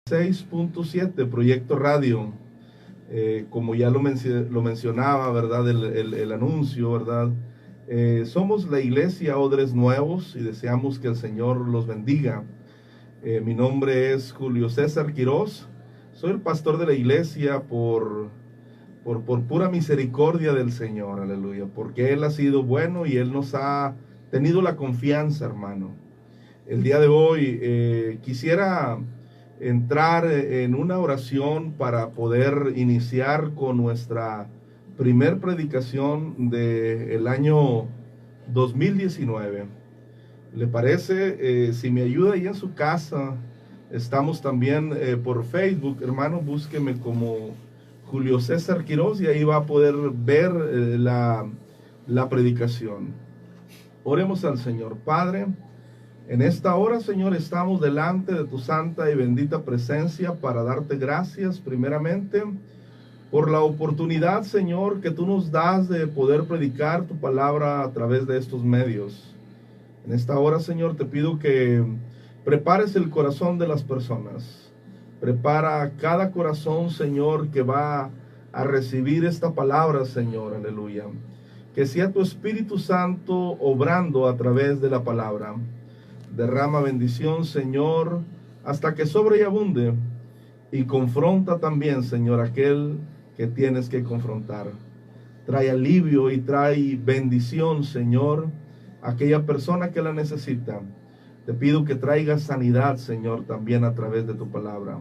6.7 Proyecto Radio. Como ya lo mencionaba, ¿verdad? El anuncio, ¿verdad? Somos la iglesia Odres Nuevos y deseamos que el Señor los bendiga. Mi nombre es Julio César Quirós. Soy el pastor de la iglesia por pura misericordia del Señor, aleluya, porque Él ha sido bueno y Él nos ha tenido la confianza, hermano. El día de hoy quisiera entrar en una oración para poder iniciar con nuestra primer predicación del año 2019. ¿Le parece? Si me ayuda ahí en su casa, estamos también por Facebook, hermano, búsqueme como Julio César Quirós y ahí va a poder ver la predicación. Oremos al Señor. Padre, en esta hora, Señor, estamos delante de tu santa y bendita presencia para darte gracias primeramente por la oportunidad, Señor, que tú nos das de poder predicar tu palabra a través de estos medios. En esta hora, Señor, te pido que prepares el corazón de las personas. Prepara cada corazón, Señor, que va a recibir esta palabra, Señor, aleluya. Que sea tu Espíritu Santo obrando a través de la palabra. Derrama bendición, Señor, hasta que sobre y abunde, y confronta también, Señor, aquel que tienes que confrontar. Trae alivio y trae bendición, Señor, a aquella persona que la necesita. Te pido que traigas sanidad, Señor, también a través de tu palabra.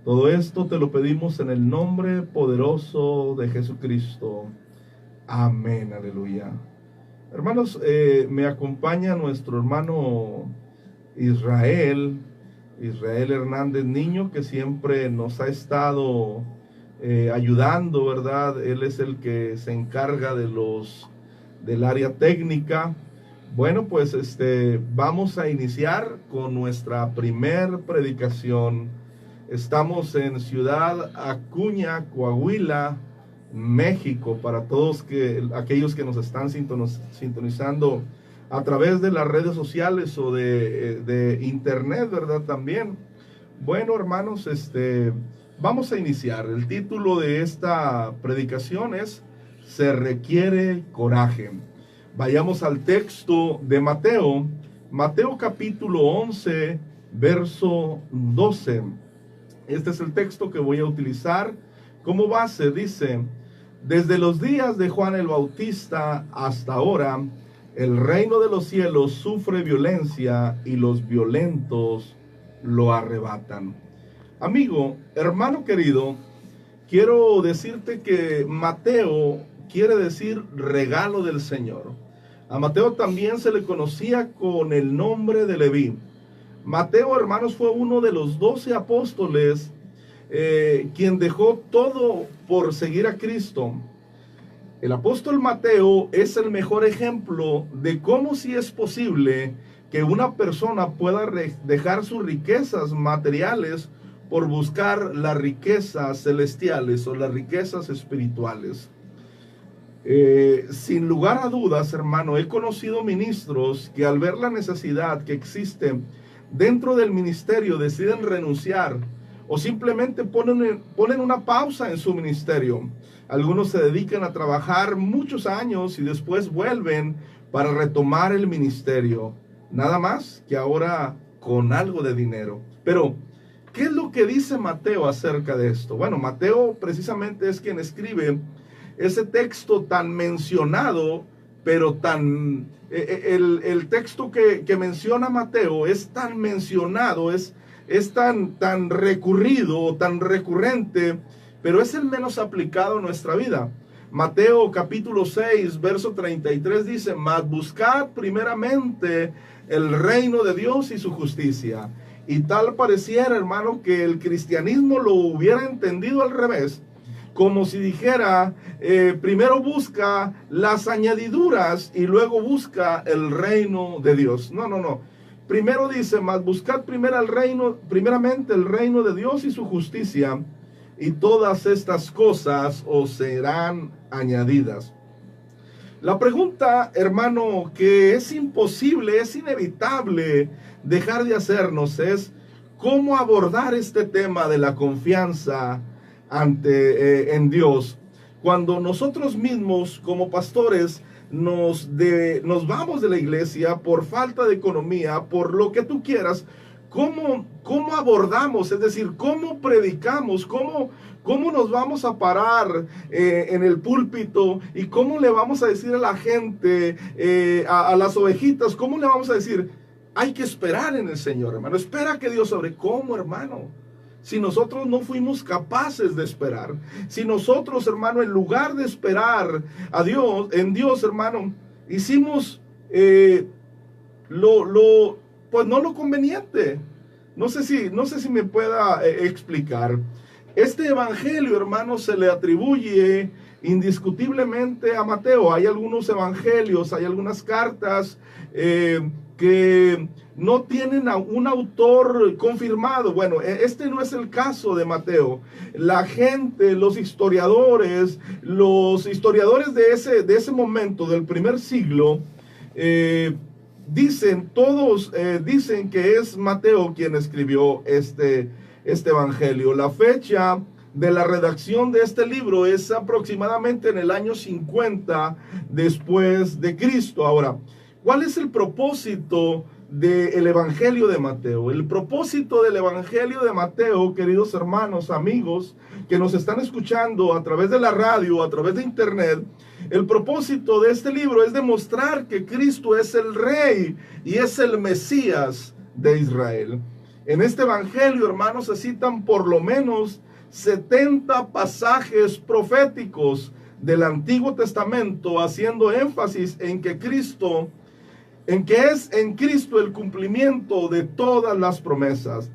Todo esto te lo pedimos en el nombre poderoso de Jesucristo. Amén, aleluya. Hermanos, me acompaña nuestro hermano Israel Hernández Niño, que siempre nos ha estado ayudando, ¿verdad? Él es el que se encarga del área técnica. Bueno, pues vamos a iniciar con nuestra primer predicación. Estamos en Ciudad Acuña, Coahuila, México, para todos aquellos que nos están sintonizando a través de las redes sociales o de internet, ¿verdad? También. Bueno, hermanos, vamos a iniciar. El título de esta predicación es Se requiere coraje. Vayamos al texto de Mateo, Mateo capítulo 11, verso 12. Este es el texto que voy a utilizar como base. Dice: desde los días de Juan el Bautista hasta ahora, el reino de los cielos sufre violencia y los violentos lo arrebatan. Amigo, hermano querido, quiero decirte que Mateo quiere decir regalo del Señor. A Mateo también se le conocía con el nombre de Leví. Mateo, hermanos, fue uno de los 12 apóstoles quien dejó todo por seguir a Cristo. El apóstol Mateo es el mejor ejemplo de cómo sí es posible que una persona pueda dejar sus riquezas materiales por buscar las riquezas celestiales o las riquezas espirituales. Sin lugar a dudas, hermano, he conocido ministros que al ver la necesidad que existe dentro del ministerio deciden renunciar o simplemente ponen una pausa en su ministerio. Algunos se dedican a trabajar muchos años y después vuelven para retomar el ministerio. Nada más que ahora con algo de dinero. Pero, ¿qué es lo que dice Mateo acerca de esto? Bueno, Mateo precisamente es quien escribe ese texto tan mencionado, pero el texto que menciona Mateo es tan mencionado, es tan recurrido, tan recurrente, pero es el menos aplicado en nuestra vida. Mateo capítulo 6, verso 33 dice: mas buscad primeramente el reino de Dios y su justicia. Y tal pareciera, hermano, que el cristianismo lo hubiera entendido al revés, como si dijera, primero busca las añadiduras y luego busca el reino de Dios. No. Primero dice: mas buscad primeramente el reino de Dios y su justicia, y todas estas cosas os serán añadidas. La pregunta, hermano, que es imposible, es inevitable dejar de hacernos es: cómo abordar este tema de la confianza en Dios. Cuando nosotros mismos como pastores nos vamos de la iglesia por falta de economía, por lo que tú quieras, ¿cómo abordamos? Es decir, ¿cómo predicamos? ¿Cómo nos vamos a parar en el púlpito? ¿Y cómo le vamos a decir a la gente, a las ovejitas, cómo le vamos a decir? Hay que esperar en el Señor, hermano. Espera que Dios obre. ¿Cómo, hermano? Si nosotros no fuimos capaces de esperar, si nosotros, hermano, en lugar de esperar a Dios, en Dios, hermano, hicimos pues no lo conveniente. No sé si me pueda explicar. Este evangelio, hermano, se le atribuye indiscutiblemente a Mateo. Hay algunos evangelios, hay algunas cartas que no tienen a un autor confirmado. Bueno, este no es el caso de Mateo. La gente, los historiadores de ese momento, del primer siglo, dicen que es Mateo quien escribió este evangelio. La fecha de la redacción de este libro es aproximadamente en el año 50 después de Cristo. Ahora, ¿cuál es el propósito del evangelio de Mateo? El propósito del evangelio de Mateo, queridos hermanos, amigos que nos están escuchando a través de la radio, a través de internet, el propósito de este libro es demostrar que Cristo es el Rey y es el Mesías de Israel. En este evangelio, hermanos, se citan por lo menos 70 pasajes proféticos del Antiguo Testamento, haciendo énfasis en que es en Cristo el cumplimiento de todas las promesas.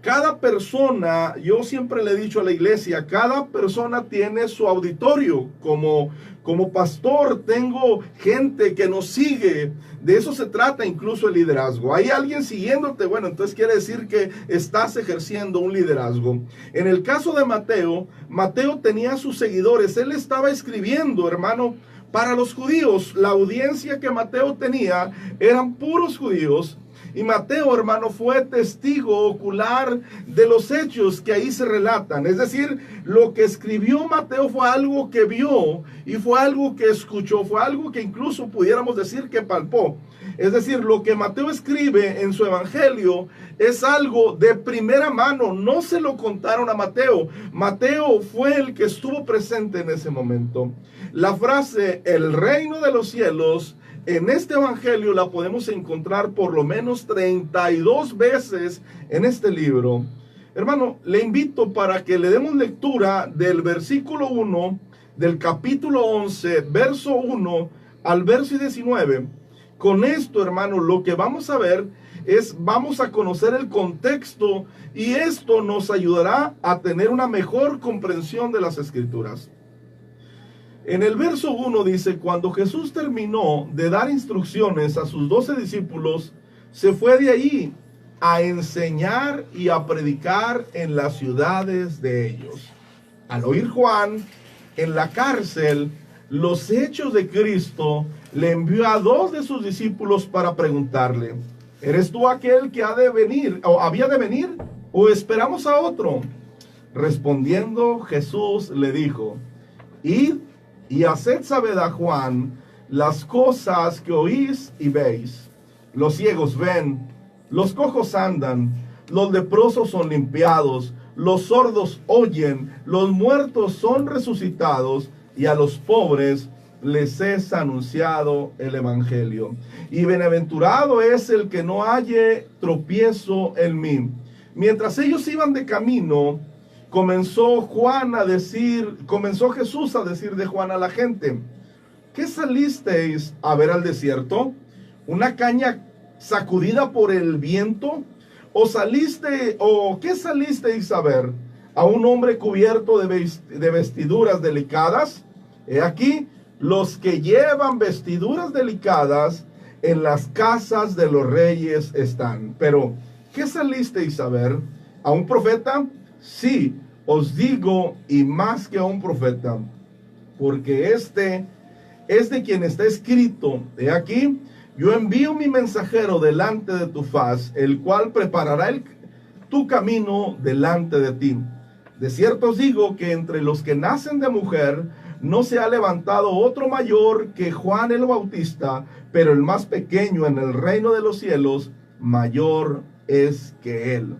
Cada persona, yo siempre le he dicho a la iglesia, cada persona tiene su auditorio. Como pastor tengo gente que nos sigue. De eso se trata incluso el liderazgo. ¿Hay alguien siguiéndote? Bueno, entonces quiere decir que estás ejerciendo un liderazgo. En el caso de Mateo, Mateo tenía sus seguidores. Él estaba escribiendo, hermano, para los judíos. La audiencia que Mateo tenía eran puros judíos. Y Mateo, hermano, fue testigo ocular de los hechos que ahí se relatan. Es decir, lo que escribió Mateo fue algo que vio y fue algo que escuchó, fue algo que incluso pudiéramos decir que palpó. Es decir, lo que Mateo escribe en su evangelio es algo de primera mano. No se lo contaron a Mateo. Mateo fue el que estuvo presente en ese momento. La frase, el reino de los cielos, en este evangelio la podemos encontrar por lo menos 32 veces en este libro. Hermano, le invito para que le demos lectura del versículo 1 del capítulo 11, verso 1 al verso 19. Con esto, hermano, lo que vamos a ver vamos a conocer el contexto y esto nos ayudará a tener una mejor comprensión de las Escrituras. En el verso 1 dice, cuando Jesús terminó de dar instrucciones a sus 12 discípulos, se fue de allí a enseñar y a predicar en las ciudades de ellos. Al oír Juan en la cárcel los hechos de Cristo, le envió a 2 de sus discípulos para preguntarle, ¿eres tú aquel que ha de venir o había de venir o esperamos a otro? Respondiendo Jesús le dijo, id y haced saber a Juan las cosas que oís y veis. Los ciegos ven, los cojos andan, los leprosos son limpiados, los sordos oyen, los muertos son resucitados, y a los pobres les es anunciado el evangelio. Y bienaventurado es el que no halle tropiezo en mí. Mientras ellos iban de camino, comenzó Jesús a decir de Juan a la gente, ¿qué salisteis a ver al desierto? ¿Una caña sacudida por el viento? ¿O qué salisteis a ver? ¿A un hombre cubierto de vestiduras delicadas? He aquí, los que llevan vestiduras delicadas en las casas de los reyes están. Pero, ¿qué salisteis a ver? ¿A un profeta? Sí, os digo, y más que a un profeta, porque este es de quien está escrito. He aquí, yo envío mi mensajero delante de tu faz, el cual preparará tu camino delante de ti. De cierto os digo que entre los que nacen de mujer no se ha levantado otro mayor que Juan el Bautista, pero el más pequeño en el reino de los cielos mayor es que él.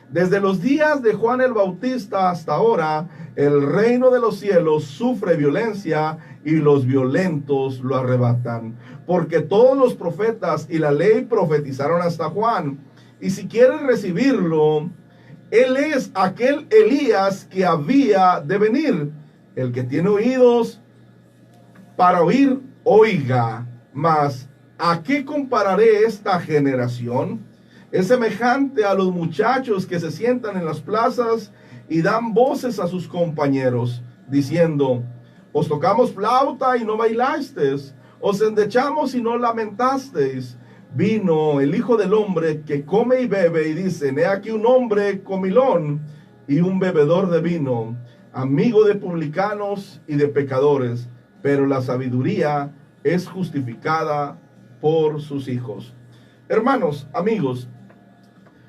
Desde los días de Juan el Bautista hasta ahora, el reino de los cielos sufre violencia y los violentos lo arrebatan. Porque todos los profetas y la ley profetizaron hasta Juan. Y si quieres recibirlo, él es aquel Elías que había de venir. El que tiene oídos para oír, oiga. Mas, ¿a qué compararé esta generación? Es semejante a los muchachos que se sientan en las plazas y dan voces a sus compañeros, diciendo: os tocamos flauta y no bailasteis, os endechamos y no lamentasteis. Vino el Hijo del Hombre que come y bebe, y dicen: he aquí un hombre comilón y un bebedor de vino, amigo de publicanos y de pecadores, pero la sabiduría es justificada por sus hijos. Hermanos, amigos,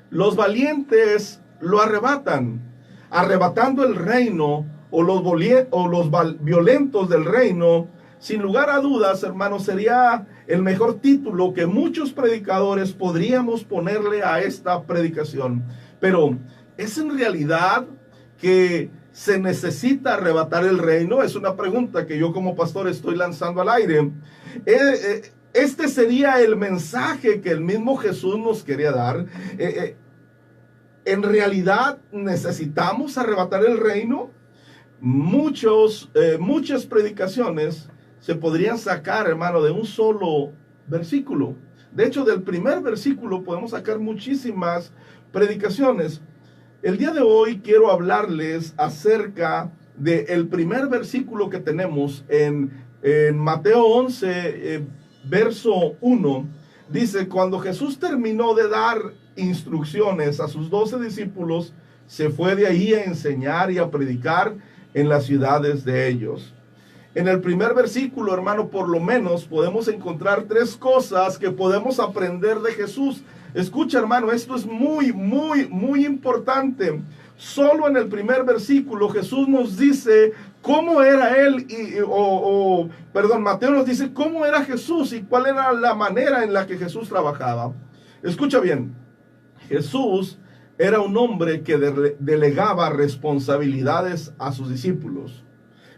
los valientes lo arrebatan, arrebatando el reino, o los violentos del reino. Sin lugar a dudas, hermanos, sería el mejor título que muchos predicadores podríamos ponerle a esta predicación. Pero, ¿es en realidad que se necesita arrebatar el reino? Es una pregunta que yo como pastor estoy lanzando al aire. Este sería el mensaje que el mismo Jesús nos quería dar. ¿En realidad necesitamos arrebatar el reino? Muchas predicaciones se podrían sacar, hermano, de un solo versículo. De hecho, del primer versículo podemos sacar muchísimas predicaciones. El día de hoy quiero hablarles acerca del primer versículo que tenemos en Mateo 11, verso 1. Dice: cuando Jesús terminó de dar instrucciones a sus 12 discípulos, se fue de ahí a enseñar y a predicar en las ciudades de ellos. En el primer versículo, hermano, por lo menos podemos encontrar 3 cosas que podemos aprender de Jesús. Escucha, hermano, esto es muy importante. Solo en el primer versículo Jesús nos dice cómo era él, Mateo nos dice cómo era Jesús y cuál era la manera en la que Jesús trabajaba. Escucha bien, Jesús era un hombre que delegaba responsabilidades a sus discípulos.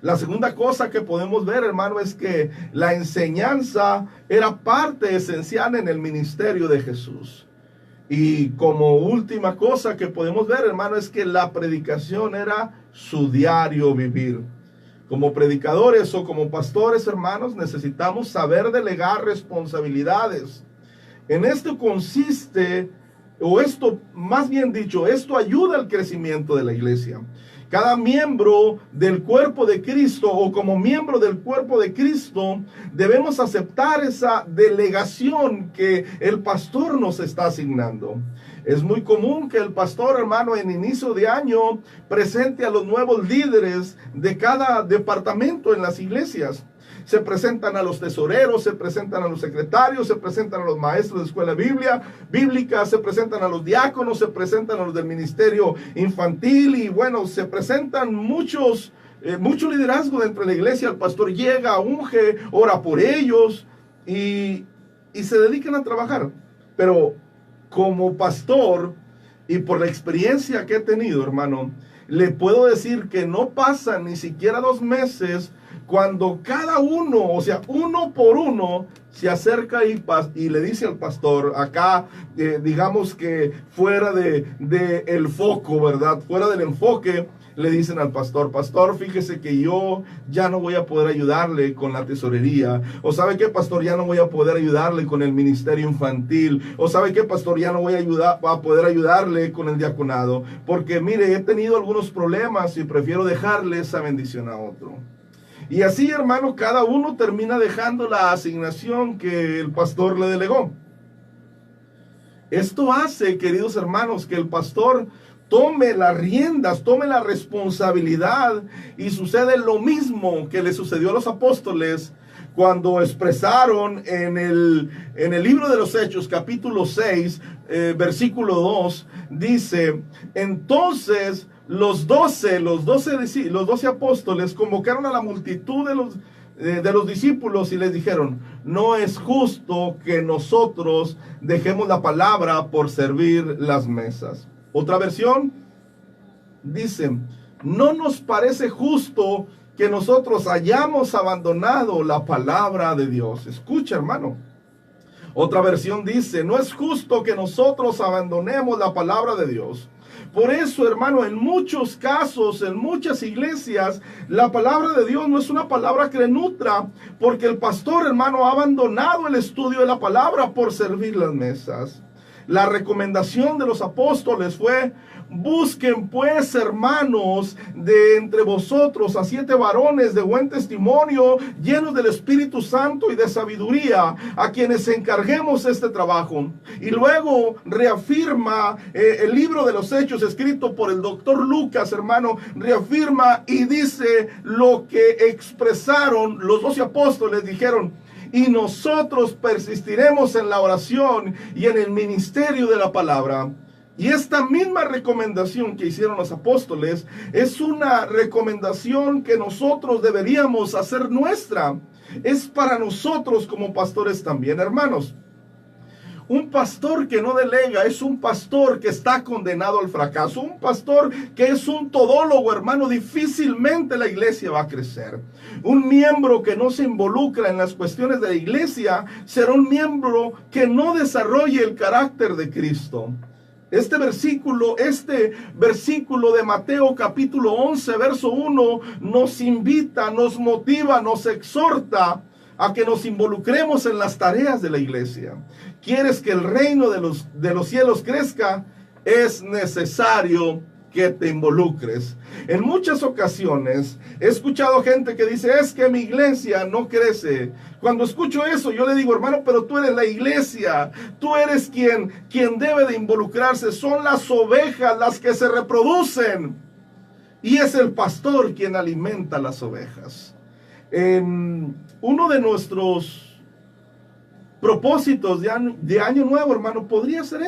La segunda cosa que podemos ver, hermano, es que la enseñanza era parte esencial en el ministerio de Jesús. Y como última cosa que podemos ver, hermano, es que la predicación era su diario vivir. Como predicadores o como pastores, hermanos, necesitamos saber delegar responsabilidades. En esto consiste, esto ayuda al crecimiento de la iglesia. Cada miembro del cuerpo de Cristo, o como miembro del cuerpo de Cristo, debemos aceptar esa delegación que el pastor nos está asignando. Es muy común que el pastor, hermano, en inicio de año presente a los nuevos líderes de cada departamento en las iglesias. Se presentan a los tesoreros, se presentan a los secretarios, se presentan a los maestros de escuela bíblica, se presentan a los diáconos, se presentan a los del ministerio infantil y bueno, se presentan mucho liderazgo dentro de la iglesia. El pastor llega, unge, ora por ellos y se dedican a trabajar. Pero como pastor y por la experiencia que he tenido, hermano, le puedo decir que no pasan ni siquiera 2 meses cuando cada uno, o sea, uno por uno, se acerca y le dice al pastor, acá, digamos que fuera de el foco, ¿verdad? Fuera del enfoque, le dicen al pastor: pastor, fíjese que yo ya no voy a poder ayudarle con la tesorería. O ¿sabe qué, pastor? Ya no voy a poder ayudarle con el ministerio infantil. O ¿sabe qué, pastor? Ya no voy a poder ayudarle con el diaconado. Porque mire, he tenido algunos problemas y prefiero dejarle esa bendición a otro. Y así, hermano, cada uno termina dejando la asignación que el pastor le delegó. Esto hace, queridos hermanos, que el pastor tome las riendas, tome la responsabilidad, y sucede lo mismo que le sucedió a los apóstoles cuando expresaron en el libro de los Hechos, capítulo 6, versículo 2, dice: entonces los 12 apóstoles convocaron a la multitud de los discípulos y les dijeron: no es justo que nosotros dejemos la palabra por servir las mesas. Otra versión dice: no nos parece justo que nosotros hayamos abandonado la palabra de Dios. Escucha, hermano. Otra versión dice: no es justo que nosotros abandonemos la palabra de Dios. Por eso, hermano, en muchos casos, en muchas iglesias, la palabra de Dios no es una palabra que nutra, porque el pastor, hermano, ha abandonado el estudio de la palabra por servir las mesas. La recomendación de los apóstoles fue: busquen pues, hermanos, de entre vosotros a 7 varones de buen testimonio, llenos del Espíritu Santo y de sabiduría, a quienes encarguemos este trabajo. Y luego reafirma el libro de los Hechos, escrito por el doctor Lucas, hermano, reafirma y dice lo que expresaron los 12 apóstoles. Dijeron: y nosotros persistiremos en la oración y en el ministerio de la palabra. Y esta misma recomendación que hicieron los apóstoles es una recomendación que nosotros deberíamos hacer nuestra. Es para nosotros como pastores también, hermanos. Un pastor que no delega es un pastor que está condenado al fracaso. Un pastor que es un todólogo, hermano, difícilmente la iglesia va a crecer. Un miembro que no se involucra en las cuestiones de la iglesia será un miembro que no desarrolle el carácter de Cristo. Este versículo de Mateo capítulo 11, verso 1, nos invita, nos motiva, nos exhorta a que nos involucremos en las tareas de la iglesia. ¿Quieres que el reino de los cielos crezca? Es necesario que te involucres. En muchas ocasiones he escuchado gente que dice: es que mi iglesia no crece. Cuando escucho eso, yo le digo: hermano, pero tú eres la iglesia, tú eres quien debe de involucrarse. Son las ovejas las que se reproducen y es el pastor quien alimenta las ovejas. Uno de nuestros propósitos de año nuevo, hermano, podría ser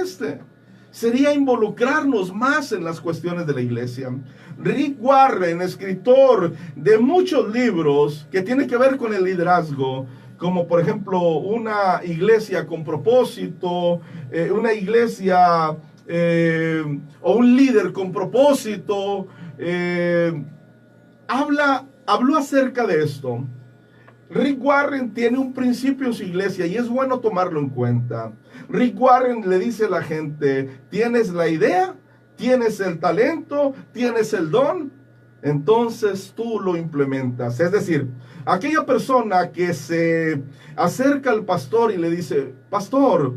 sería involucrarnos más en las cuestiones de la iglesia. Rick Warren, escritor de muchos libros que tienen que ver con el liderazgo, como por ejemplo Una iglesia con propósito, una iglesia o un líder con propósito, habló acerca de esto. Rick Warren tiene un principio en su iglesia y es bueno tomarlo en cuenta. Rick Warren le dice a la gente: ¿tienes la idea? ¿Tienes el talento? ¿Tienes el don? Entonces tú lo implementas. Es decir, aquella persona que se acerca al pastor y le dice: pastor,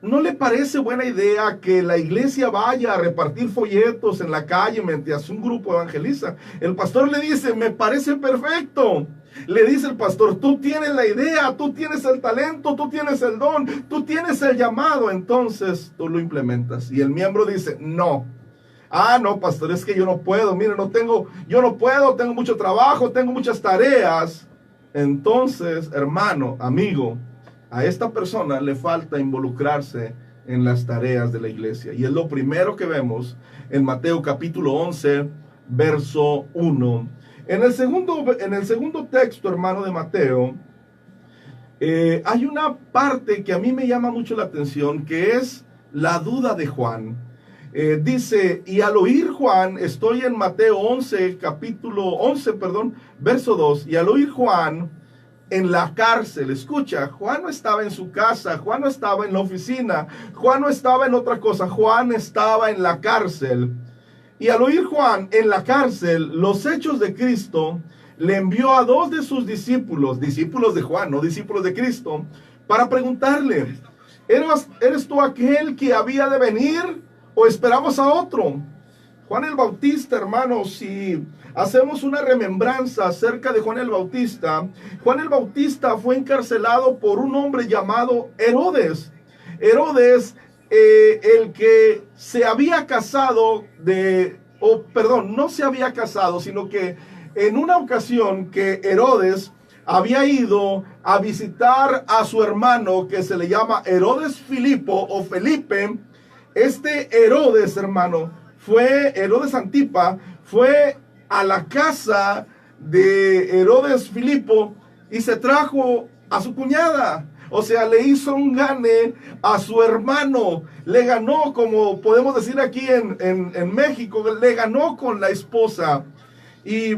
¿no le parece buena idea que la iglesia vaya a repartir folletos en la calle mientras un grupo evangeliza? El pastor le dice: me parece perfecto. Le dice el pastor: tú tienes la idea, tú tienes el talento, tú tienes el don, tú tienes el llamado, entonces tú lo implementas. Y el miembro dice: no. No, pastor, es que yo no puedo, mire, yo no puedo, tengo mucho trabajo, tengo muchas tareas. Entonces, hermano, amigo, a esta persona le falta involucrarse en las tareas de la iglesia. Y es lo primero que vemos en Mateo capítulo 11, verso 1. En el segundo texto, hermano, de Mateo, hay una parte que a mí me llama mucho la atención, que es la duda de Juan. Dice: y al oír Juan, estoy en Mateo 11, verso 2, y al oír Juan en la cárcel. Escucha, Juan no estaba en su casa, Juan no estaba en la oficina, Juan no estaba en otra cosa, Juan estaba en la cárcel. Y al oír Juan en la cárcel los hechos de Cristo, le envió a 2 de sus discípulos de Juan, no discípulos de Cristo, para preguntarle: ¿eres tú aquel que había de venir o esperamos a otro? Juan el Bautista, hermanos, si hacemos una remembranza acerca de Juan el Bautista fue encarcelado por un hombre llamado Herodes. Herodes, el que se había casado no se había casado, sino que en una ocasión que Herodes había ido a visitar a su hermano, que se le llama Herodes Filipo o Felipe. Este Herodes, hermano, Herodes Antipa, fue a la casa de Herodes Filipo y se trajo a su cuñada. O sea, le hizo un gane a su hermano. Le ganó, como podemos decir aquí en México, le ganó con la esposa. Y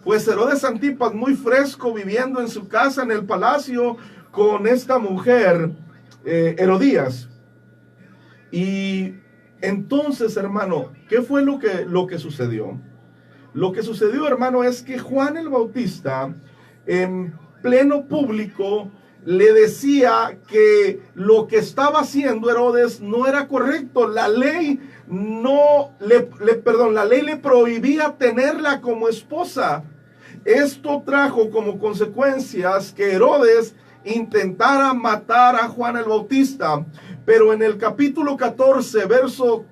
pues Herodes Antipas, muy fresco, viviendo en su casa, en el palacio, con esta mujer, Herodías. Y entonces, hermano, ¿qué fue lo que sucedió? Lo que sucedió, hermano, es que Juan el Bautista, en pleno público, le decía que lo que estaba haciendo Herodes no era correcto. La ley la ley le prohibía tenerla como esposa. Esto trajo como consecuencias que Herodes intentara matar a Juan el Bautista. Pero en el capítulo 14, verso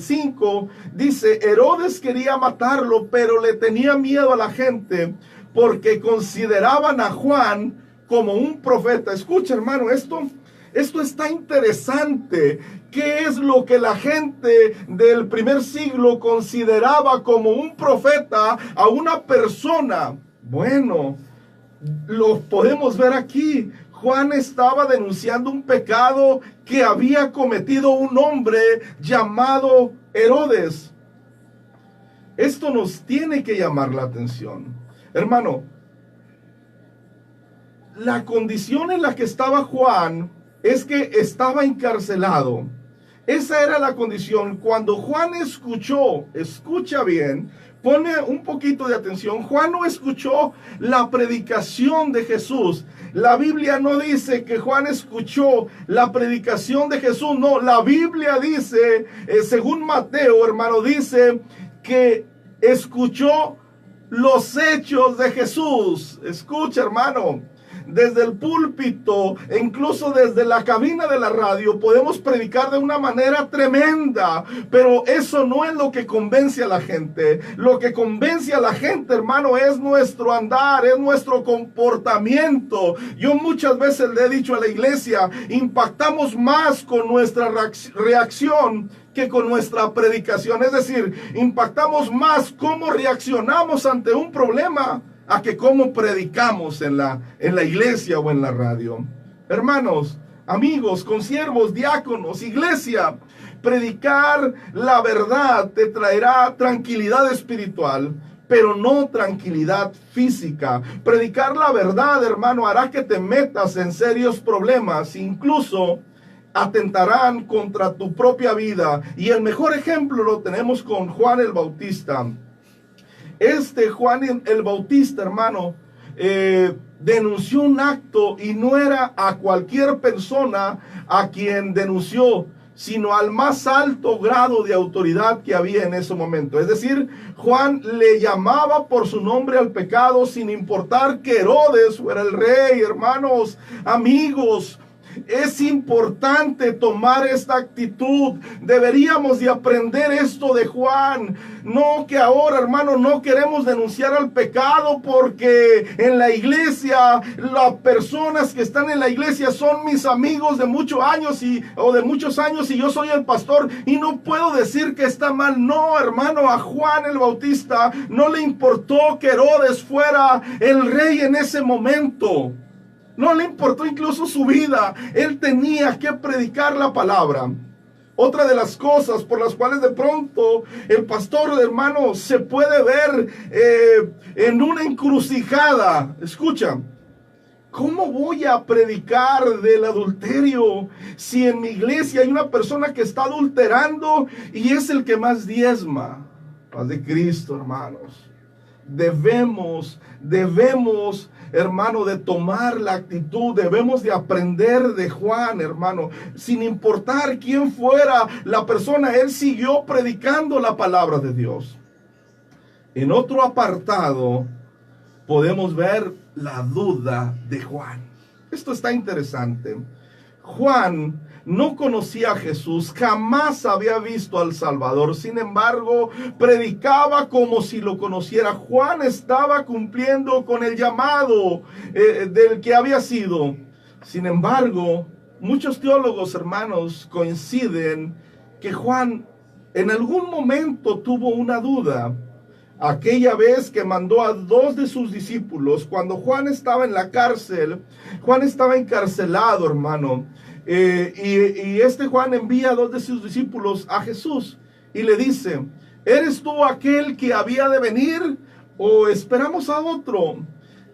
5, dice: Herodes quería matarlo, pero le tenía miedo a la gente porque consideraban a Juan como un profeta. Escucha, hermano, esto está interesante. ¿Qué es lo que la gente del primer siglo consideraba como un profeta a una persona? Bueno, lo podemos ver aquí. Juan estaba denunciando un pecado que había cometido un hombre llamado Herodes. Esto nos tiene que llamar la atención. Hermano, la condición en la que estaba Juan es que estaba encarcelado. Esa era la condición. Cuando Juan escuchó, escucha bien, pone un poquito de atención. Juan no escuchó la predicación de Jesús. La Biblia no dice que Juan escuchó la predicación de Jesús. No, la Biblia dice, según Mateo, hermano, dice que escuchó los hechos de Jesús. Escucha, hermano. Desde el púlpito e incluso desde la cabina de la radio podemos predicar de una manera tremenda, pero eso no es lo que convence a la gente. Lo que convence a la gente, hermano, es nuestro andar, es nuestro comportamiento. Yo muchas veces le he dicho a la iglesia, impactamos más con nuestra reacción que con nuestra predicación. Es decir, impactamos más cómo reaccionamos ante un problema a que cómo predicamos en la iglesia o en la radio. Hermanos, amigos, consiervos, diáconos, iglesia, predicar la verdad te traerá tranquilidad espiritual, pero no tranquilidad física. Predicar la verdad, hermano, hará que te metas en serios problemas, incluso atentarán contra tu propia vida. Y el mejor ejemplo lo tenemos con Juan el Bautista. Juan el Bautista, hermano, denunció un acto, y no era a cualquier persona a quien denunció, sino al más alto grado de autoridad que había en ese momento. Es decir, Juan le llamaba por su nombre al pecado, sin importar que Herodes fuera el rey. Hermanos, amigos, es importante tomar esta actitud. Deberíamos de aprender esto de Juan. No que ahora, hermano, no queremos denunciar al pecado porque en la iglesia, las personas que están en la iglesia son mis amigos de muchos años y yo soy el pastor y no puedo decir que está mal. No, hermano, a Juan el Bautista no le importó que Herodes fuera el rey en ese momento. No le importó incluso su vida. Él tenía que predicar la palabra. Otra de las cosas por las cuales de pronto el pastor, hermano, se puede ver en una encrucijada. Escucha, ¿cómo voy a predicar del adulterio si en mi iglesia hay una persona que está adulterando y es el que más diezma? Paz de Cristo, hermanos. Debemos, hermano, de tomar la actitud. Debemos de aprender de Juan, hermano. Sin importar quién fuera la persona, él siguió predicando la palabra de Dios. En otro apartado podemos ver la duda de Juan. Esto está interesante. Juan no conocía a Jesús, jamás había visto al Salvador. Sin embargo, predicaba como si lo conociera. Juan estaba cumpliendo con el llamado del que había sido. Sin embargo, muchos teólogos, hermanos, coinciden que Juan en algún momento tuvo una duda. Aquella vez que mandó a 2 de sus discípulos, cuando Juan estaba en la cárcel, Juan estaba encarcelado, hermano, y este Juan envía a 2 de sus discípulos a Jesús y le dice: ¿eres tú aquel que había de venir o esperamos a otro?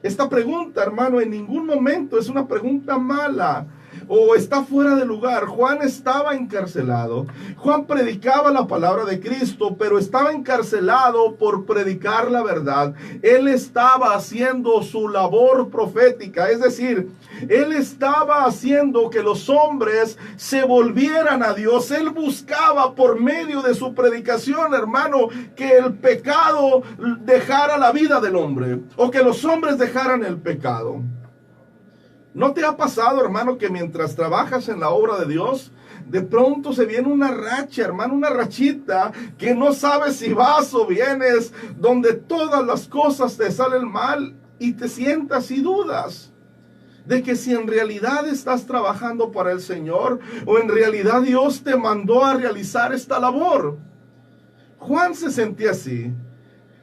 Esta pregunta, hermano, en ningún momento es una pregunta mala o está fuera de lugar. Juan estaba encarcelado. Juan predicaba la palabra de Cristo, pero estaba encarcelado por predicar la verdad. Él estaba haciendo su labor profética, es decir, él estaba haciendo que los hombres se volvieran a Dios. Él buscaba por medio de su predicación, hermano, que el pecado dejara la vida del hombre, o que los hombres dejaran el pecado. ¿No te ha pasado, hermano, que mientras trabajas en la obra de Dios, de pronto se viene una racha, hermano, una rachita, que no sabes si vas o vienes, donde todas las cosas te salen mal y te sientas y dudas de que si en realidad estás trabajando para el Señor o en realidad Dios te mandó a realizar esta labor? Juan se sentía así.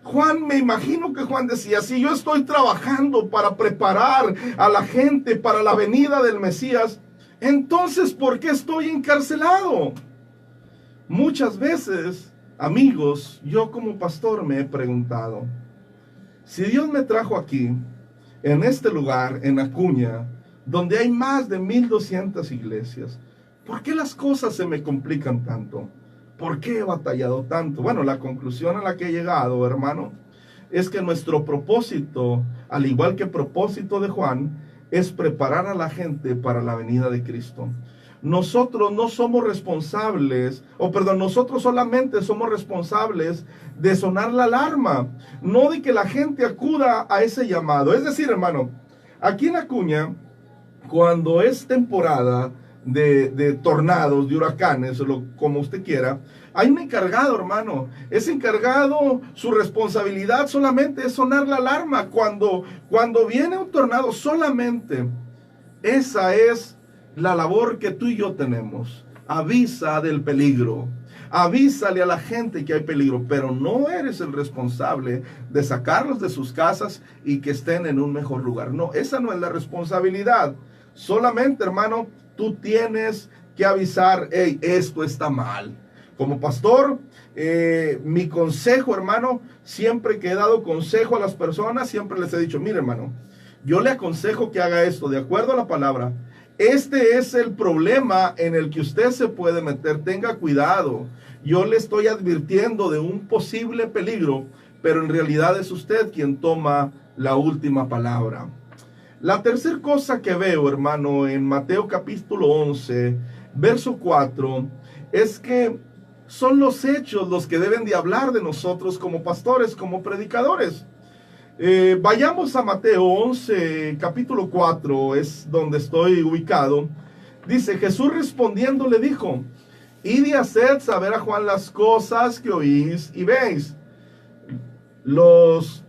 Juan, me imagino que Juan decía: si yo estoy trabajando para preparar a la gente para la venida del Mesías, entonces ¿por qué estoy encarcelado? Muchas veces, amigos, yo como pastor me he preguntado: si Dios me trajo aquí, en este lugar, en Acuña, donde hay más de 1200 iglesias, ¿por qué las cosas se me complican tanto? ¿Por qué he batallado tanto? Bueno, la conclusión a la que he llegado, hermano, es que nuestro propósito, al igual que el propósito de Juan, es preparar a la gente para la venida de Cristo. Nosotros no somos responsables, nosotros solamente somos responsables de sonar la alarma, no de que la gente acuda a ese llamado. Es decir, hermano, aquí en Acuña, cuando es temporada de tornados, de huracanes, como usted quiera, hay un encargado, hermano. Ese encargado, su responsabilidad solamente es sonar la alarma. Cuando viene un tornado, solamente esa es la labor que tú y yo tenemos. Avisa del peligro. Avísale a la gente que hay peligro, pero no eres el responsable de sacarlos de sus casas y que estén en un mejor lugar. No, esa no es la responsabilidad. Solamente, hermano, tú tienes que avisar: hey, esto está mal. Como pastor, mi consejo, hermano, siempre que he dado consejo a las personas, siempre les he dicho: mire, hermano, yo le aconsejo que haga esto de acuerdo a la palabra. Este es el problema en el que usted se puede meter. Tenga cuidado. Yo le estoy advirtiendo de un posible peligro, pero en realidad es usted quien toma la última palabra. La tercera cosa que veo, hermano, en Mateo capítulo 11, verso 4, es que son los hechos los que deben de hablar de nosotros como pastores, como predicadores. Vayamos a Mateo 11, capítulo 4, es donde estoy ubicado. Dice: Jesús respondiendo le dijo: id y haced saber a Juan las cosas que oís y veis. Los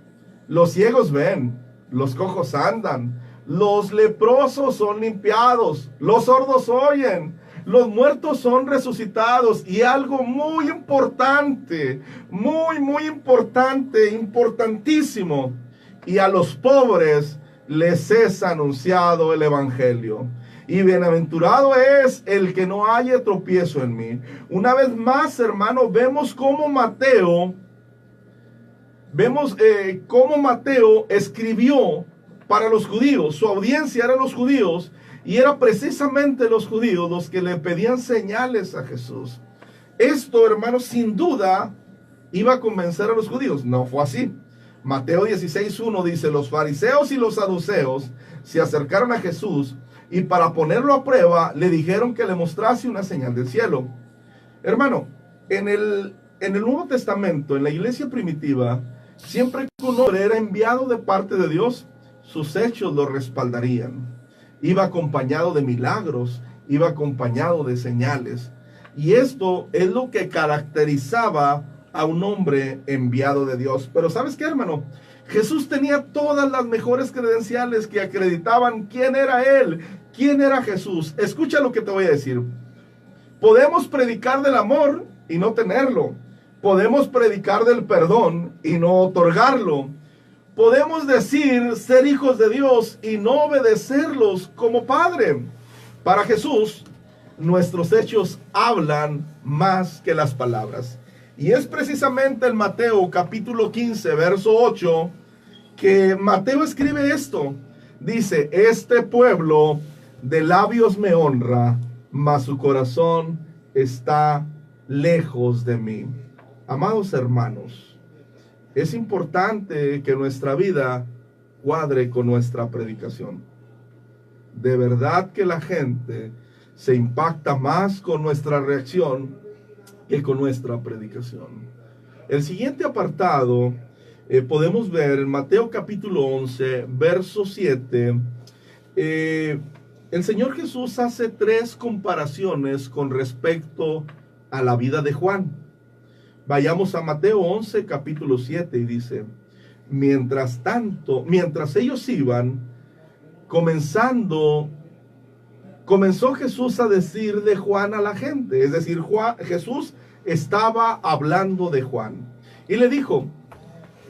ciegos ven, los cojos andan, los leprosos son limpiados, los sordos oyen, los muertos son resucitados. Y algo muy importante, muy importante, importantísimo: y a los pobres les es anunciado el evangelio. Y bienaventurado es el que no haya tropiezo en mí. Una vez más, hermano, vemos cómo Mateo escribió para los judíos. Su audiencia eran los judíos, y era precisamente los judíos los que le pedían señales a Jesús. Esto, hermanos, sin duda iba a convencer a los judíos. No fue así. Mateo 16:1 dice: los fariseos y los saduceos se acercaron a Jesús y para ponerlo a prueba le dijeron que le mostrase una señal del cielo. Hermano, en el Nuevo Testamento, en la iglesia primitiva, siempre que un hombre era enviado de parte de Dios, sus hechos lo respaldarían. Iba acompañado de milagros, iba acompañado de señales. Y esto es lo que caracterizaba a un hombre enviado de Dios. Pero ¿sabes qué, hermano? Jesús tenía todas las mejores credenciales que acreditaban quién era Él, quién era Jesús. Escucha lo que te voy a decir. Podemos predicar del amor y no tenerlo. Podemos predicar del perdón y no otorgarlo. Podemos decir ser hijos de Dios y no obedecerlos como Padre. Para Jesús, nuestros hechos hablan más que las palabras. Y es precisamente en Mateo capítulo 15, verso 8, que Mateo escribe esto. Dice, este pueblo de labios me honra, mas su corazón está lejos de mí. Amados hermanos, es importante que nuestra vida cuadre con nuestra predicación. De verdad que la gente se impacta más con nuestra reacción que con nuestra predicación. El siguiente apartado podemos ver en Mateo capítulo 11, verso 7. El Señor Jesús hace 3 comparaciones con respecto a la vida de Juan. Vayamos a Mateo 11, capítulo 7, y dice, mientras ellos iban, comenzó Jesús a decir de Juan a la gente. Es decir, Jesús estaba hablando de Juan. Y le dijo,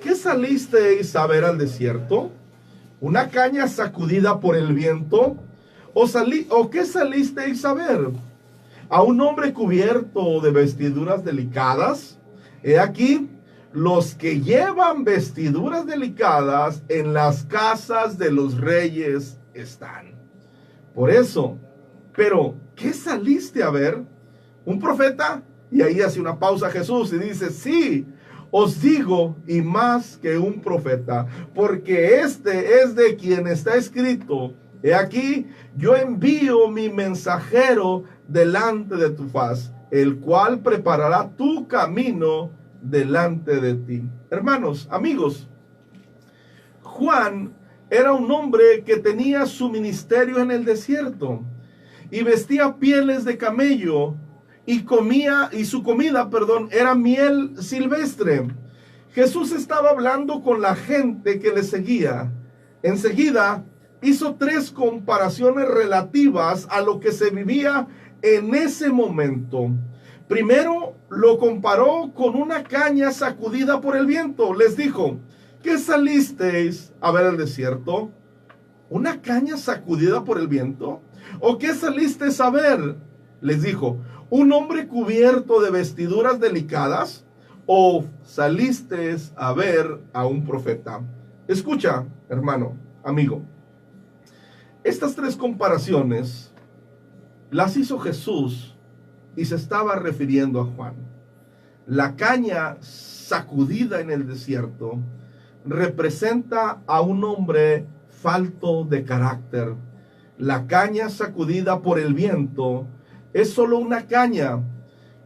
¿qué salisteis a ver al desierto? ¿Una caña sacudida por el viento? ¿O qué salisteis a ver? ¿A un hombre cubierto de vestiduras delicadas? He aquí, los que llevan vestiduras delicadas en las casas de los reyes están. Por eso, pero, ¿qué saliste a ver? ¿Un profeta? Y ahí hace una pausa Jesús y dice, sí, os digo, y más que un profeta, porque este es de quien está escrito, he aquí, yo envío mi mensajero delante de tu faz, el cual preparará tu camino delante de ti. Hermanos, amigos, Juan era un hombre que tenía su ministerio en el desierto y vestía pieles de camello y su comida, era miel silvestre. Jesús estaba hablando con la gente que le seguía. Enseguida hizo 3 comparaciones relativas a lo que se vivía en ese momento. Primero lo comparó con una caña sacudida por el viento. Les dijo, ¿qué salisteis a ver al desierto? ¿Una caña sacudida por el viento? ¿O qué salisteis a ver? Les dijo, ¿un hombre cubierto de vestiduras delicadas? ¿O salisteis a ver a un profeta? Escucha, hermano, amigo. Estas 3 comparaciones las hizo Jesús y se estaba refiriendo a Juan. La caña sacudida en el desierto representa a un hombre falto de carácter. La caña sacudida por el viento es solo una caña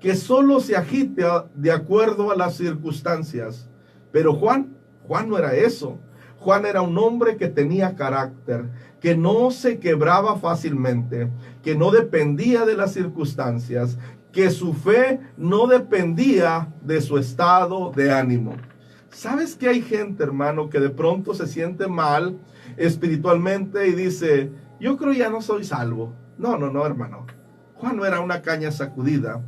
que solo se agita de acuerdo a las circunstancias. Pero Juan no era eso. Juan era un hombre que tenía carácter, que no se quebraba fácilmente, que no dependía de las circunstancias, que su fe no dependía de su estado de ánimo. ¿Sabes que hay gente, hermano, que de pronto se siente mal espiritualmente y dice, yo creo ya no soy salvo? No, hermano. Juan no era una caña sacudida.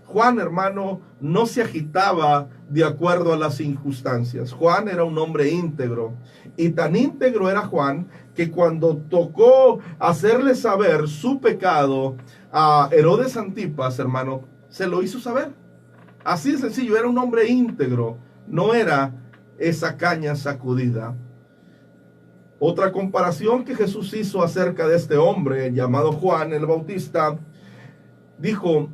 Juan, hermano, no se agitaba de acuerdo a las circunstancias. Juan era un hombre íntegro. Y tan íntegro era Juan que cuando tocó hacerle saber su pecado a Herodes Antipas, hermano, se lo hizo saber. Así de sencillo, era un hombre íntegro. No era esa caña sacudida. Otra comparación que Jesús hizo acerca de este hombre llamado Juan el Bautista, dijo,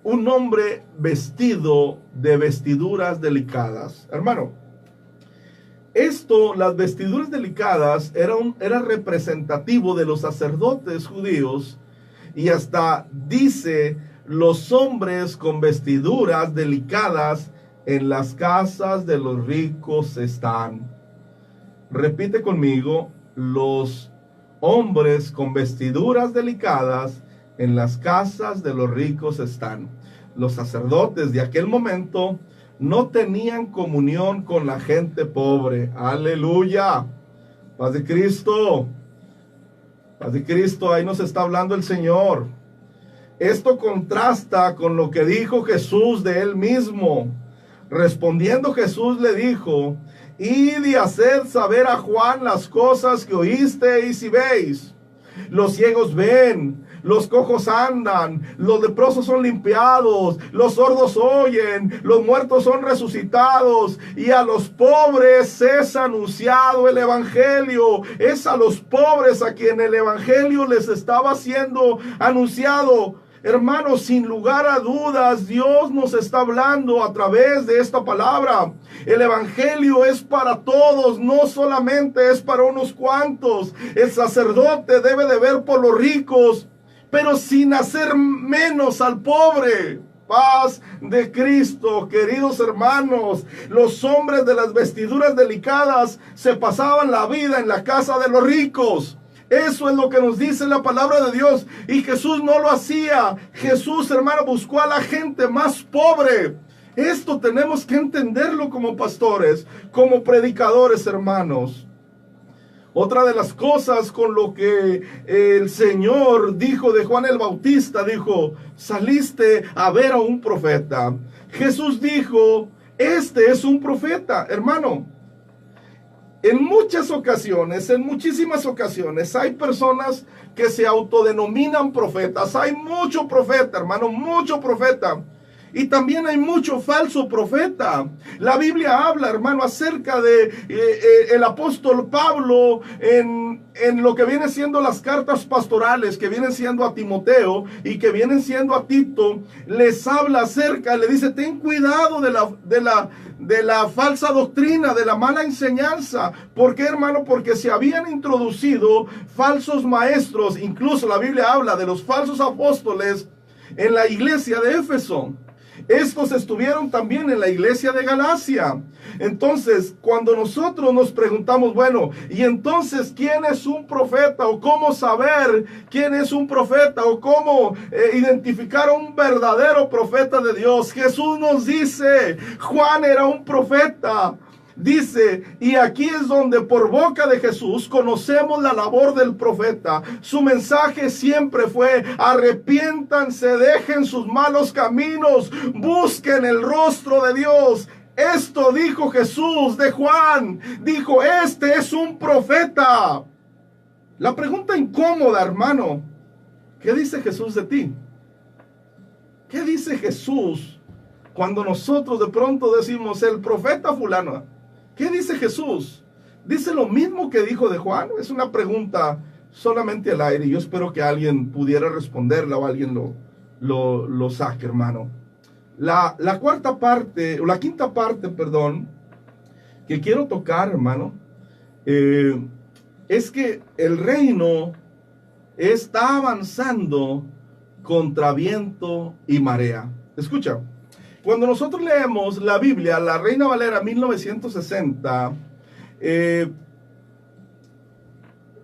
un hombre vestido de vestiduras delicadas. Hermano, las vestiduras delicadas era representativo de los sacerdotes judíos, y hasta dice, los hombres con vestiduras delicadas en las casas de los ricos están. Repite conmigo, los hombres con vestiduras delicadas en las casas de los ricos están. Los sacerdotes de aquel momento no tenían comunión con la gente pobre. Aleluya. Paz de Cristo. Paz de Cristo, ahí nos está hablando el Señor. Esto contrasta con lo que dijo Jesús de él mismo. Respondiendo Jesús le dijo: id y haced saber a Juan las cosas que oísteis y veis. Los ciegos ven, los cojos andan, los leprosos son limpiados, los sordos oyen, los muertos son resucitados, y a los pobres es anunciado el evangelio. Es a los pobres a quien el evangelio les estaba siendo anunciado. Hermanos, sin lugar a dudas, Dios nos está hablando a través de esta palabra. El evangelio es para todos, no solamente es para unos cuantos. El sacerdote debe de ver por los ricos, pero sin hacer menos al pobre. Paz de Cristo, queridos hermanos. Los hombres de las vestiduras delicadas se pasaban la vida en la casa de los ricos. Eso es lo que nos dice la palabra de Dios. Y Jesús no lo hacía. Jesús, hermano, buscó a la gente más pobre. Esto tenemos que entenderlo como pastores, como predicadores, hermanos. Otra de las cosas con lo que el Señor dijo de Juan el Bautista, dijo: saliste a ver a un profeta. Jesús dijo: este es un profeta, hermano. En muchas ocasiones, en muchísimas ocasiones, hay personas que se autodenominan profetas. Hay mucho profeta, hermano, mucho profeta. Y también hay mucho falso profeta. La Biblia habla, hermano, acerca de el apóstol Pablo en lo que viene siendo las cartas pastorales, que vienen siendo a Timoteo y que vienen siendo a Tito. Les habla acerca, le dice: ten cuidado de la falsa doctrina, de la mala enseñanza. ¿Por qué, hermano? Porque se habían introducido falsos maestros. Incluso la Biblia habla de los falsos apóstoles en la iglesia de Éfeso. Estos estuvieron también en la iglesia de Galacia. Entonces, cuando nosotros nos preguntamos, bueno, ¿y entonces quién es un profeta? ¿O cómo saber quién es un profeta? ¿O cómo identificar a un verdadero profeta de Dios? Jesús nos dice: Juan era un profeta. Dice, y aquí es donde por boca de Jesús conocemos la labor del profeta. Su mensaje siempre fue: arrepiéntanse, dejen sus malos caminos, busquen el rostro de Dios. Esto dijo Jesús de Juan. Dijo: este es un profeta. La pregunta incómoda, hermano: ¿qué dice Jesús de ti? ¿Qué dice Jesús cuando nosotros de pronto decimos el profeta fulano? ¿Qué dice Jesús? ¿Dice lo mismo que dijo de Juan? Es una pregunta solamente al aire. Yo espero que alguien pudiera responderla o alguien lo saque, hermano. La quinta parte, perdón, que quiero tocar, hermano, es que el reino está avanzando contra viento y marea. Escucha. Cuando nosotros leemos la Biblia, la Reina Valera 1960,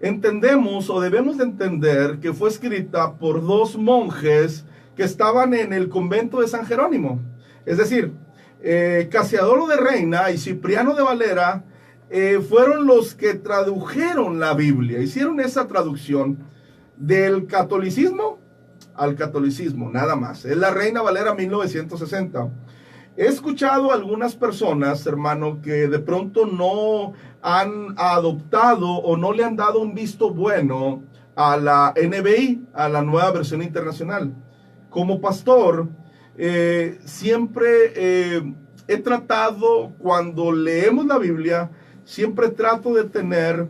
entendemos o debemos de entender que fue escrita por dos monjes que estaban en el convento de San Jerónimo. Es decir, Casiodoro de Reina y Cipriano de Valera fueron los que tradujeron la Biblia, hicieron esa traducción del catolicismo al catolicismo, nada más. Es la Reina Valera 1960. He escuchado a algunas personas, hermano, que de pronto no han adoptado o no le han dado un visto bueno a la NBI, a la Nueva Versión Internacional. Como pastor, siempre he tratado, cuando leemos la Biblia, siempre trato de tener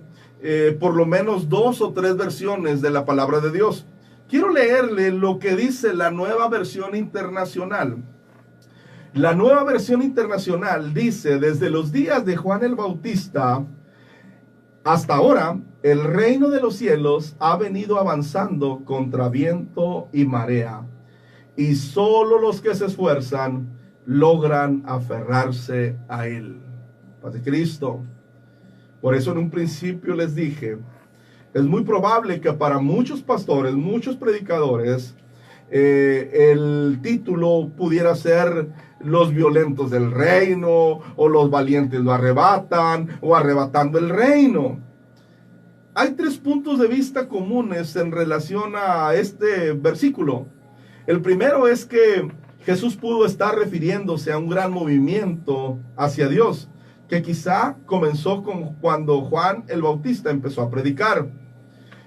por lo menos 2 o 3 versiones de la palabra de Dios. Quiero leerle lo que dice la Nueva Versión Internacional. La Nueva Versión Internacional dice: desde los días de Juan el Bautista hasta ahora, el reino de los cielos ha venido avanzando contra viento y marea, y solo los que se esfuerzan logran aferrarse a él. Paz de Cristo. Por eso en un principio les dije, Es muy probable que para muchos pastores, muchos predicadores, el título pudiera ser Los violentos del reino, o Los valientes lo arrebatan, o Arrebatando el reino. Hay 3 puntos de vista comunes en relación a este versículo. El primero es que Jesús pudo estar refiriéndose a un gran movimiento hacia Dios, que quizá comenzó cuando Juan el Bautista empezó a predicar.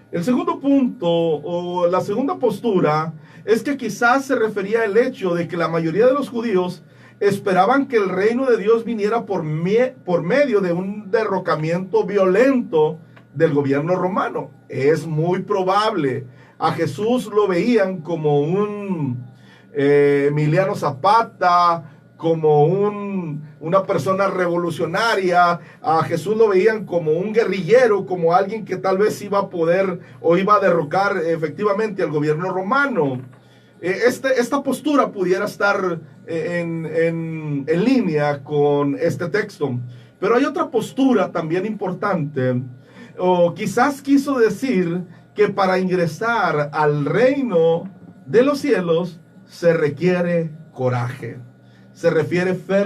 El segundo punto, o la segunda postura, es que quizás se refería al hecho de que la mayoría de los judíos esperaban que el reino de Dios viniera por medio de un derrocamiento violento del gobierno romano. Es muy probable. A Jesús lo veían como un Emiliano Zapata, como una persona revolucionaria. A Jesús lo veían como un guerrillero, como alguien que tal vez iba a poder o iba a derrocar efectivamente al gobierno romano. Esta postura pudiera estar en línea con este texto. Pero hay otra postura también importante, o quizás quiso decir que para ingresar al reino de los cielos se requiere coraje. Se requiere fe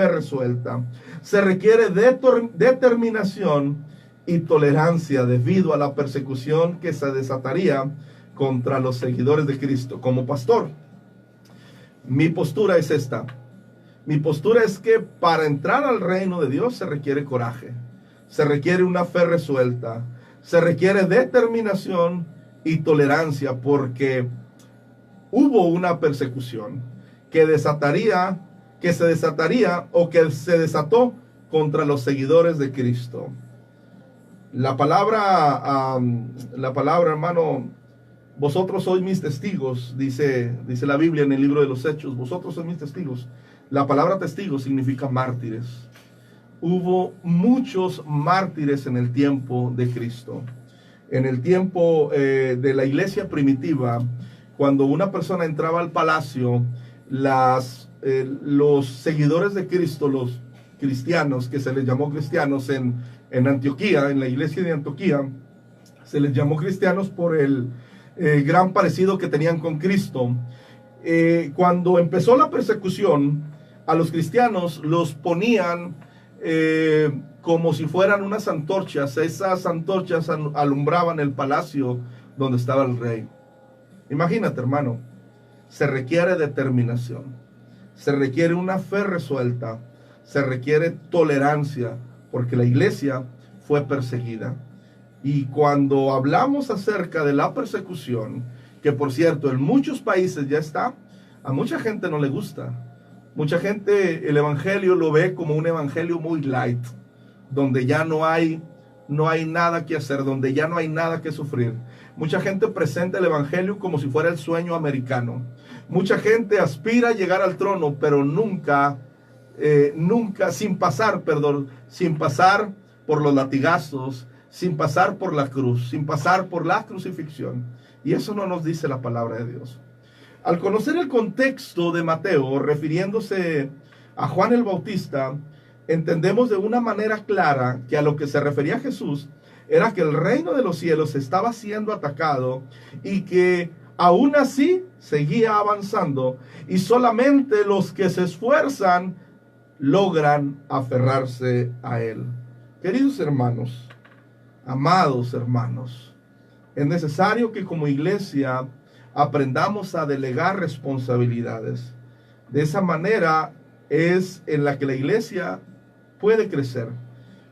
resuelta, se requiere determinación y tolerancia debido a la persecución que se desataría contra los seguidores de Cristo. Como pastor, mi postura es esta. Mi postura es que para entrar al reino de Dios se requiere coraje, se requiere una fe resuelta, se requiere determinación y tolerancia, porque hubo una persecución que se desataría o que se desató contra los seguidores de Cristo. La palabra, hermano, vosotros sois mis testigos, dice la Biblia en el libro de los Hechos, vosotros sois mis testigos. La palabra testigo significa mártires. Hubo muchos mártires en el tiempo de Cristo. En el tiempo de la iglesia primitiva, cuando una persona entraba al palacio, los seguidores de Cristo, los cristianos, que se les llamó cristianos en Antioquía, en la iglesia de Antioquía, se les llamó cristianos por el gran parecido que tenían con Cristo. Cuando empezó la persecución, a los cristianos los ponían como si fueran unas antorchas. Esas antorchas alumbraban el palacio donde estaba el rey. Imagínate, hermano, se requiere determinación, se requiere una fe resuelta, se requiere tolerancia, porque la iglesia fue perseguida. Y cuando hablamos acerca de la persecución, que por cierto en muchos países ya está, a mucha gente no le gusta. Mucha gente el evangelio lo ve como un evangelio muy light, donde ya no hay nada que hacer, donde ya no hay nada que sufrir. Mucha gente presenta el evangelio como si fuera el sueño americano. Mucha gente aspira a llegar al trono, pero nunca, sin pasar por los latigazos, sin pasar por la cruz, sin pasar por la crucifixión. Y eso no nos dice la palabra de Dios. Al conocer el contexto de Mateo, refiriéndose a Juan el Bautista, entendemos de una manera clara que a lo que se refería Jesús era que el reino de los cielos estaba siendo atacado y que aún así seguía avanzando, y solamente los que se esfuerzan logran aferrarse a él. Queridos hermanos, amados hermanos, es necesario que como iglesia aprendamos a delegar responsabilidades. De esa manera es en la que la iglesia puede crecer.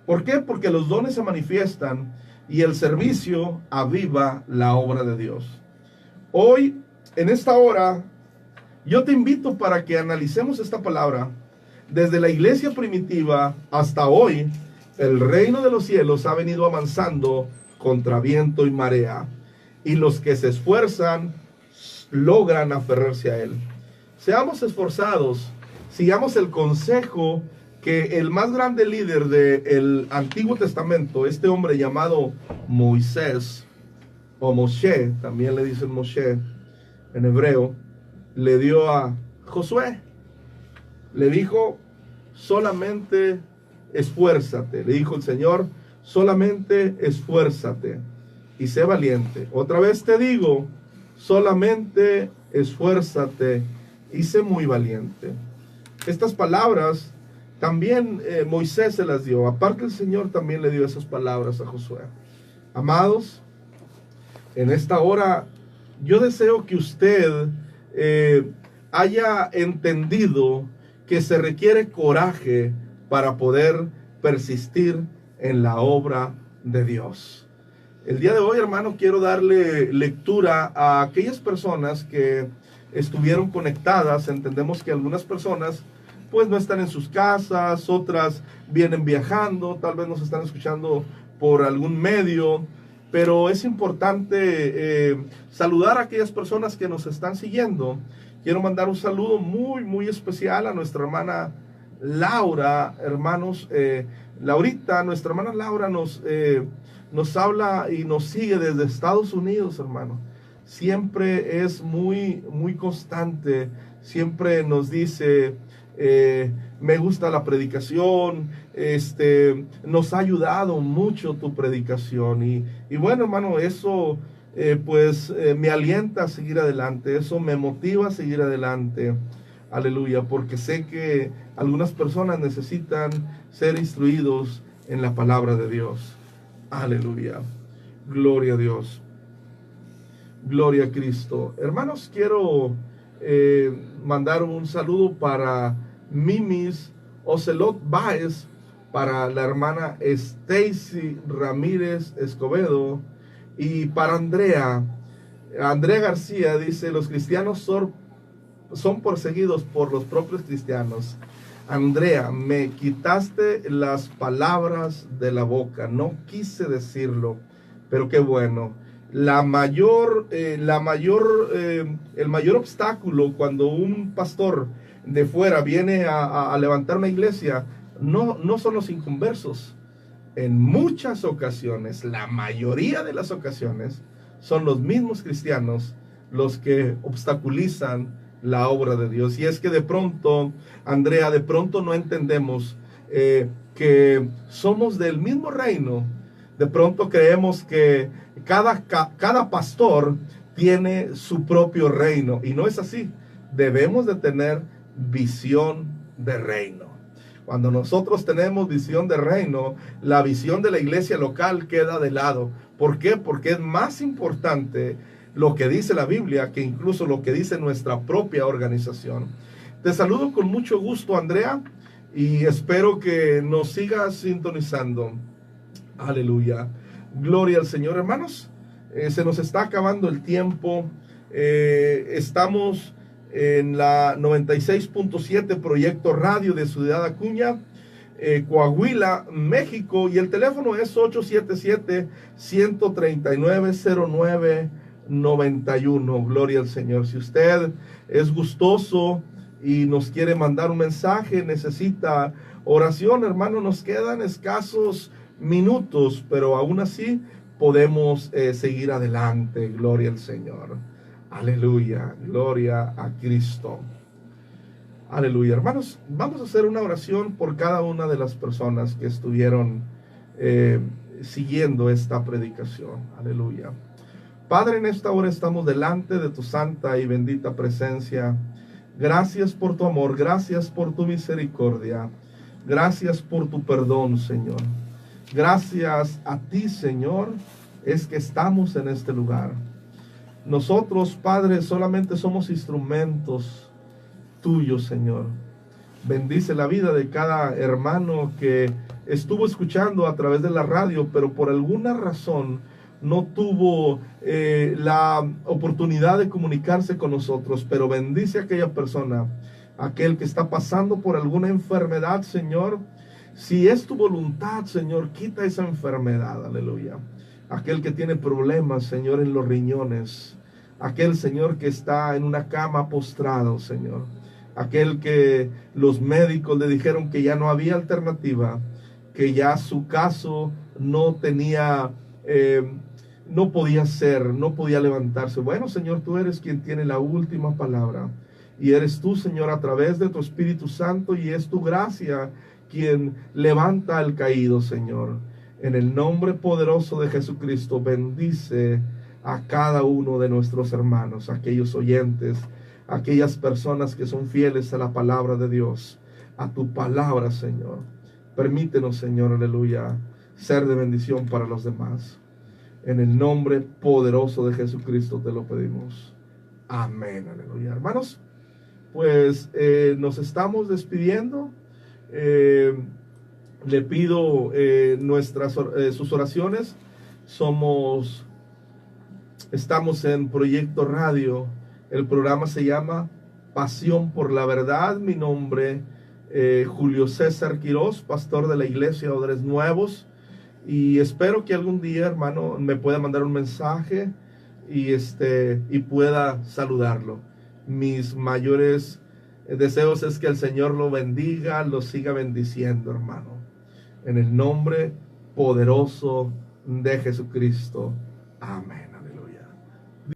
¿Por qué? Porque los dones se manifiestan y el servicio aviva la obra de Dios. Hoy, en esta hora, yo te invito para que analicemos esta palabra. Desde la iglesia primitiva hasta hoy, el reino de los cielos ha venido avanzando contra viento y marea, y los que se esfuerzan logran aferrarse a él. Seamos esforzados, sigamos el consejo que el más grande líder del Antiguo Testamento, este hombre llamado Moisés, o Moshe, también le dicen Moshe en hebreo, le dio a Josué. Le dijo: solamente esfuérzate. Le dijo el Señor: solamente esfuérzate y sé valiente. Otra vez te digo, solamente esfuérzate y sé muy valiente. Estas palabras también Moisés se las dio. Aparte, el Señor también le dio esas palabras a Josué. Amados, en esta hora yo deseo que usted haya entendido que se requiere coraje para poder persistir en la obra de Dios. El día de hoy, hermano, quiero darle lectura a aquellas personas que estuvieron conectadas. Entendemos que algunas personas pues no están en sus casas, otras vienen viajando, tal vez nos están escuchando por algún medio, pero es importante saludar a aquellas personas que nos están siguiendo. Quiero mandar un saludo muy especial a nuestra hermana Laura, hermanos. Laurita, nuestra hermana Laura nos habla y nos sigue desde Estados Unidos, hermano. Siempre es muy constante, siempre nos dice, me gusta la predicación, nos ha ayudado mucho tu predicación. Y bueno, hermano, eso me alienta a seguir adelante, eso me motiva a seguir adelante. Aleluya, porque sé que algunas personas necesitan ser instruidos en la palabra de Dios. Aleluya, gloria a Dios, gloria a Cristo. Hermanos, quiero mandar un saludo para Mimis Ocelot Báez, para la hermana Stacy Ramírez Escobedo y para Andrea García. Dice: los cristianos son perseguidos por los propios cristianos. Andrea, me quitaste las palabras de la boca, no quise decirlo, pero qué bueno. El mayor obstáculo cuando un pastor de fuera viene a levantar una iglesia no son los inconversos. En muchas ocasiones, la mayoría de las ocasiones, son los mismos cristianos los que obstaculizan la obra de Dios. Y es que de pronto, Andrea, no entendemos que somos del mismo reino. De pronto creemos que cada pastor tiene su propio reino, y no es así. Debemos de tener visión de reino. Cuando nosotros tenemos visión de reino, la visión de la iglesia local queda de lado. ¿Por qué? Porque es más importante lo que dice la Biblia que incluso lo que dice nuestra propia organización. Te saludo con mucho gusto, Andrea, y espero que nos sigas sintonizando. Aleluya, gloria al Señor. Hermanos, se nos está acabando el tiempo. Estamos en la 96.7 Proyecto Radio de Ciudad Acuña, Coahuila, México, y el teléfono es 877-139-0991. Gloria al Señor. Si usted es gustoso y nos quiere mandar un mensaje, necesita oración, hermano, nos quedan escasos minutos, pero aún así podemos seguir adelante. Gloria al Señor. Aleluya, gloria a Cristo. Aleluya. Hermanos, vamos a hacer una oración por cada una de las personas que estuvieron siguiendo esta predicación. Aleluya. Padre, en esta hora estamos delante de tu santa y bendita presencia. Gracias por tu amor, gracias por tu misericordia, gracias por tu perdón, Señor. Gracias a ti, Señor, es que estamos en este lugar. Nosotros, Padre, solamente somos instrumentos tuyos, Señor. Bendice la vida de cada hermano que estuvo escuchando a través de la radio, pero por alguna razón no tuvo la oportunidad de comunicarse con nosotros. Pero bendice a aquella persona, aquel que está pasando por alguna enfermedad, Señor. Si es tu voluntad, Señor, quita esa enfermedad, aleluya. Aquel que tiene problemas, Señor, en los riñones. Aquel, Señor, que está en una cama postrado, Señor. Aquel que los médicos le dijeron que ya no había alternativa, que ya su caso no tenía, no podía ser, no podía levantarse. Bueno, Señor, tú eres quien tiene la última palabra. Y eres tú, Señor, a través de tu Espíritu Santo, y es tu gracia quien levanta al caído, Señor. En el nombre poderoso de Jesucristo, bendice a cada uno de nuestros hermanos, aquellos oyentes, aquellas personas que son fieles a la palabra de Dios, a tu palabra, Señor. Permítenos, Señor, aleluya, ser de bendición para los demás. En el nombre poderoso de Jesucristo te lo pedimos. Amén, aleluya. Hermanos, pues nos estamos despidiendo. Le pido sus oraciones. Estamos en Proyecto Radio. El programa se llama Pasión por la Verdad. Mi nombre Julio César Quirós, pastor de la iglesia Odres Nuevos. Y espero que algún día, hermano, me pueda mandar un mensaje y pueda saludarlo. Mis mayores deseos es que el Señor lo bendiga, lo siga bendiciendo, hermano. En el nombre poderoso de Jesucristo. Amén.